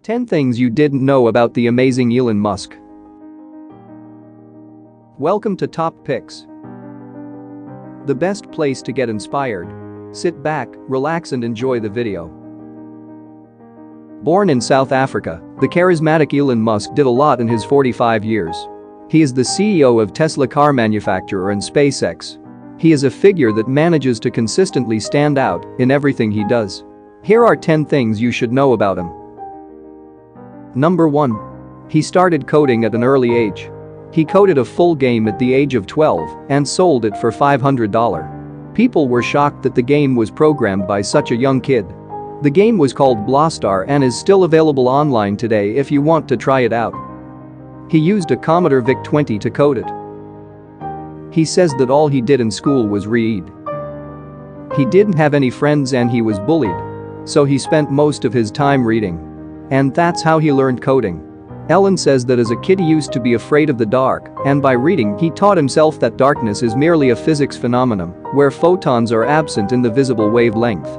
10 Things You Didn't Know About the Amazing Elon Musk. Welcome to Top Picks, the best place to get inspired. Sit back, relax and enjoy the video. Born in South Africa, the charismatic Elon Musk did a lot in his 45 years. He is the CEO of Tesla car manufacturer and SpaceX. He is a figure that manages to consistently stand out in everything he does. Here are 10 things you should know about him. Number 1. He started coding at an early age. He coded a full game at the age of 12 and sold it for $500. People were shocked that the game was programmed by such a young kid. The game was called Blastar and is still available online today if you want to try it out. He used a Commodore VIC-20 to code it. He says that all he did in school was read. He didn't have any friends and he was bullied. So he spent most of his time reading. And that's how he learned coding. Elon says that as a kid he used to be afraid of the dark, and by reading he taught himself that darkness is merely a physics phenomenon, where photons are absent in the visible wavelength.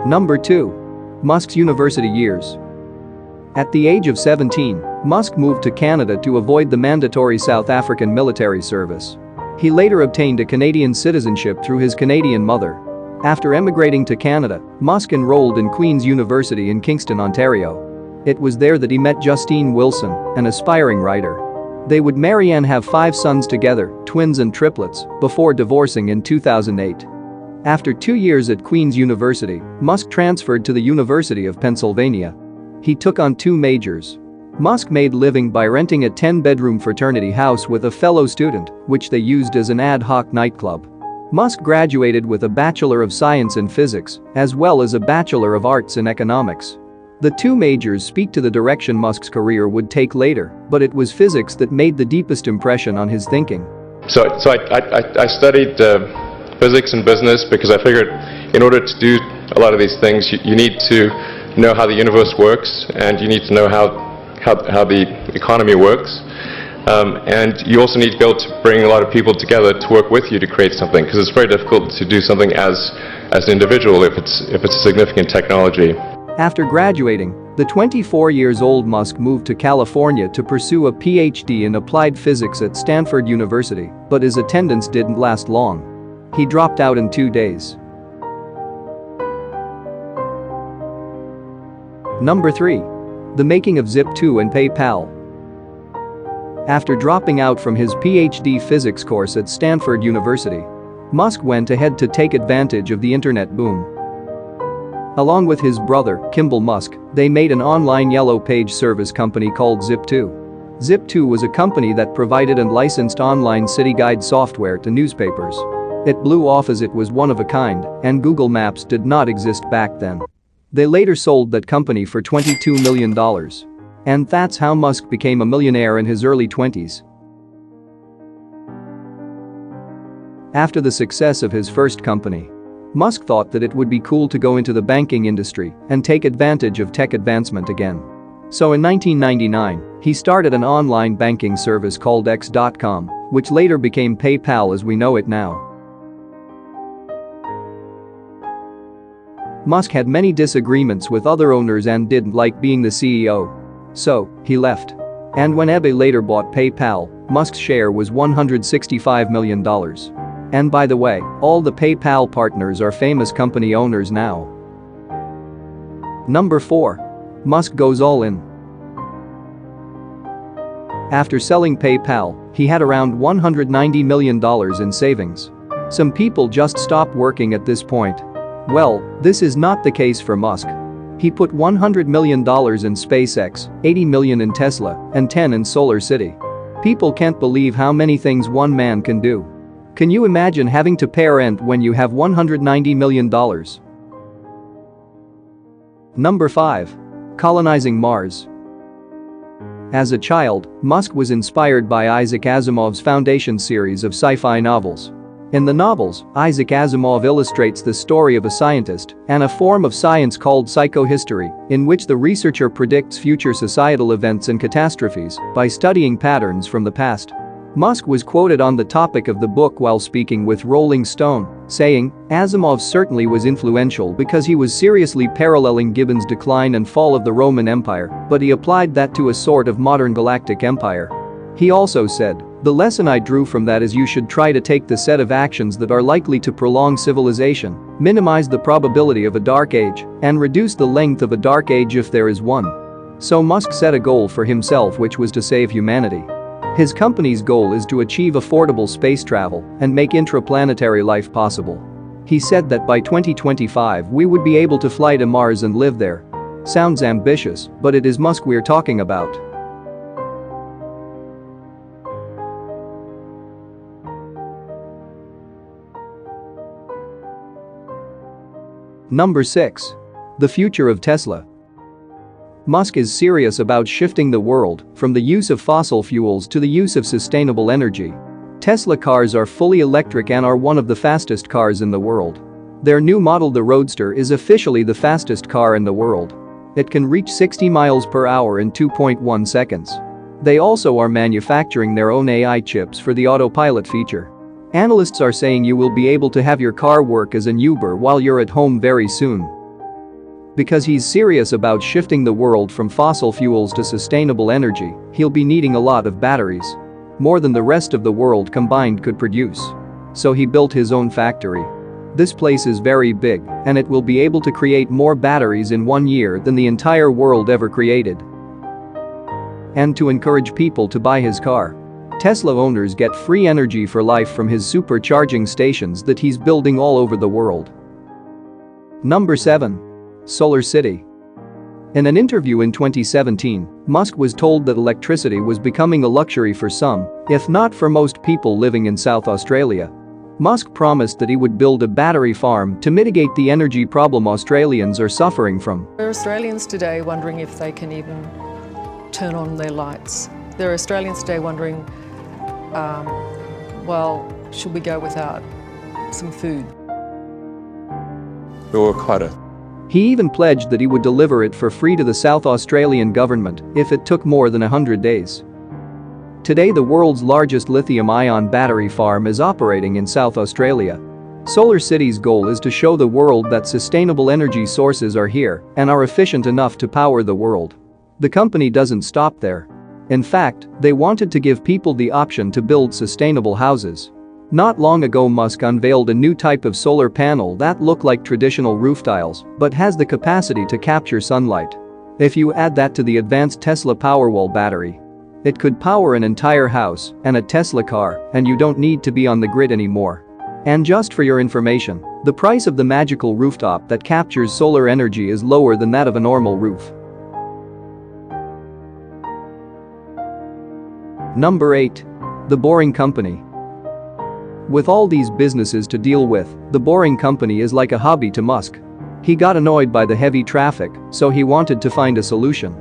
Number 2. Musk's university years. At the age of 17, Musk moved to Canada to avoid the mandatory South African military service. He later obtained a Canadian citizenship through his Canadian mother. After emigrating to Canada, Musk enrolled in Queen's University in Kingston, Ontario. It was there that he met Justine Wilson, an aspiring writer. They would marry and have 5 sons together, twins and triplets, before divorcing in 2008. After 2 years at Queen's University, Musk transferred to the University of Pennsylvania. He took on 2 majors. Musk made living by renting a 10-bedroom fraternity house with a fellow student, which they used as an ad hoc nightclub. Musk graduated with a Bachelor of Science in Physics, as well as a Bachelor of Arts in Economics. The 2 majors speak to the direction Musk's career would take later, but it was physics that made the deepest impression on his thinking. So I studied physics and business because I figured in order to do a lot of these things, you need to know how the universe works and you need to know how the economy works. And you also need to be able to bring a lot of people together to work with you to create something, because it's very difficult to do something as an individual if it's a significant technology. After graduating, the 24-year-old Musk moved to California to pursue a PhD in applied physics at Stanford University, but his attendance didn't last long. He dropped out in 2 days. Number 3. The making of Zip2 and PayPal. After dropping out from his PhD physics course at Stanford University, Musk went ahead to take advantage of the internet boom. Along with his brother, Kimball Musk, they made an online yellow page service company called Zip2. Zip2 was a company that provided and licensed online city guide software to newspapers. It blew off as it was one of a kind, and Google Maps did not exist back then. They later sold that company for $22 million. And that's how Musk became a millionaire in his early 20s. After the success of his first company, Musk thought that it would be cool to go into the banking industry and take advantage of tech advancement again. So in 1999, he started an online banking service called X.com, which later became PayPal as we know it now. Musk had many disagreements with other owners and didn't like being the CEO. So, he left. And when eBay later bought PayPal, Musk's share was $165 million. And by the way, all the PayPal partners are famous company owners now. Number 4. Musk Goes All In. After selling PayPal, he had around $190 million in savings. Some people just stopped working at this point. Well, this is not the case for Musk. He put $100 million in SpaceX, $80 million in Tesla, and $10 million in Solar City. People can't believe how many things one man can do. Can you imagine having to pay rent when you have $190 million? Number 5. Colonizing Mars. As a child, Musk was inspired by Isaac Asimov's Foundation series of sci-fi novels. In the novels, Isaac Asimov illustrates the story of a scientist and a form of science called psychohistory, in which the researcher predicts future societal events and catastrophes by studying patterns from the past. Musk was quoted on the topic of the book while speaking with Rolling Stone, saying, "Asimov certainly was influential because he was seriously paralleling Gibbon's decline and fall of the Roman Empire, but he applied that to a sort of modern galactic empire." He also said, "The lesson I drew from that is you should try to take the set of actions that are likely to prolong civilization, minimize the probability of a dark age, and reduce the length of a dark age if there is one." So Musk set a goal for himself, which was to save humanity. His company's goal is to achieve affordable space travel and make intraplanetary life possible. He said that by 2025 we would be able to fly to Mars and live there. Sounds ambitious, but it is Musk we're talking about. Number 6. The future of Tesla. Musk is serious about shifting the world from the use of fossil fuels to the use of sustainable energy. Tesla cars are fully electric and are one of the fastest cars in the world. Their new model, the Roadster, is officially the fastest car in the world. It can reach 60 miles per hour in 2.1 seconds. They also are manufacturing their own AI chips for the autopilot feature. Analysts are saying you will be able to have your car work as an Uber while you're at home very soon. Because he's serious about shifting the world from fossil fuels to sustainable energy, he'll be needing a lot of batteries. More than the rest of the world combined could produce. So he built his own factory. This place is very big, and it will be able to create more batteries in 1 year than the entire world ever created. And to encourage people to buy his car, Tesla owners get free energy for life from his supercharging stations that he's building all over the world. Number 7. Solar City. In an interview in 2017, Musk was told that electricity was becoming a luxury for some, if not for most people living in South Australia. Musk promised that he would build a battery farm to mitigate the energy problem Australians are suffering from. There are Australians today wondering if they can even turn on their lights. There are Australians today wondering, should we go without some food? He even pledged that he would deliver it for free to the South Australian government if it took more than 100 days. Today, the world's largest lithium-ion battery farm is operating in South Australia. Solar City's goal is to show the world that sustainable energy sources are here and are efficient enough to power the world. The company doesn't stop there. In fact, they wanted to give people the option to build sustainable houses. Not long ago, Musk unveiled a new type of solar panel that look like traditional roof tiles but has the capacity to capture sunlight. If you add that to the advanced Tesla Powerwall battery, it could power an entire house and a Tesla car, and you don't need to be on the grid anymore. And just for your information, the price of the magical rooftop that captures solar energy is lower than that of a normal roof. Number 8. The Boring Company. With all these businesses to deal with, the Boring Company is like a hobby to Musk. He got annoyed by the heavy traffic, so he wanted to find a solution.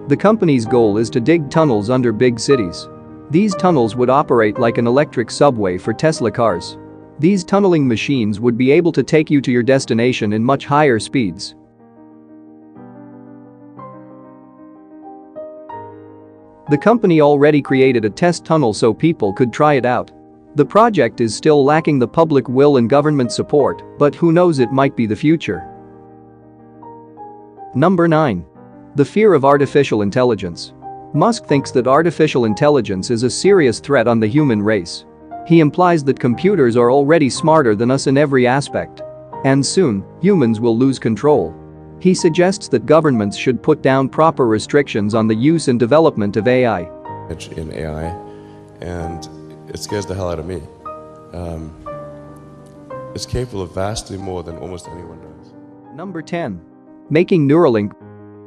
The company's goal is to dig tunnels under big cities. These tunnels would operate like an electric subway for Tesla cars. These tunneling machines would be able to take you to your destination in much higher speeds. The company already created a test tunnel so people could try it out. The project is still lacking the public will and government support, but who knows, it might be the future. Number 9. The fear of artificial intelligence. Musk thinks that artificial intelligence is a serious threat on the human race. He implies that computers are already smarter than us in every aspect. And soon, humans will lose control. He suggests that governments should put down proper restrictions on the use and development of AI. In AI, and it scares the hell out of me. It's capable of vastly more than almost anyone knows. Number 10. Making Neuralink.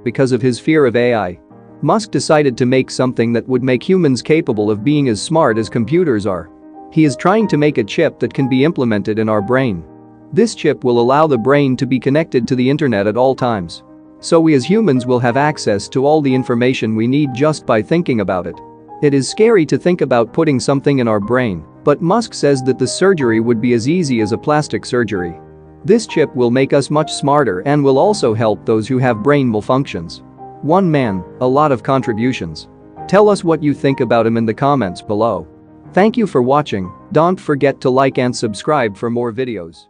Because of his fear of AI, Musk decided to make something that would make humans capable of being as smart as computers are. He is trying to make a chip that can be implemented in our brain. This chip will allow the brain to be connected to the internet at all times. So we as humans will have access to all the information we need just by thinking about it. It is scary to think about putting something in our brain, but Musk says that the surgery would be as easy as a plastic surgery. This chip will make us much smarter and will also help those who have brain malfunctions. One man, a lot of contributions. Tell us what you think about him in the comments below. Thank you for watching. Don't forget to like and subscribe for more videos.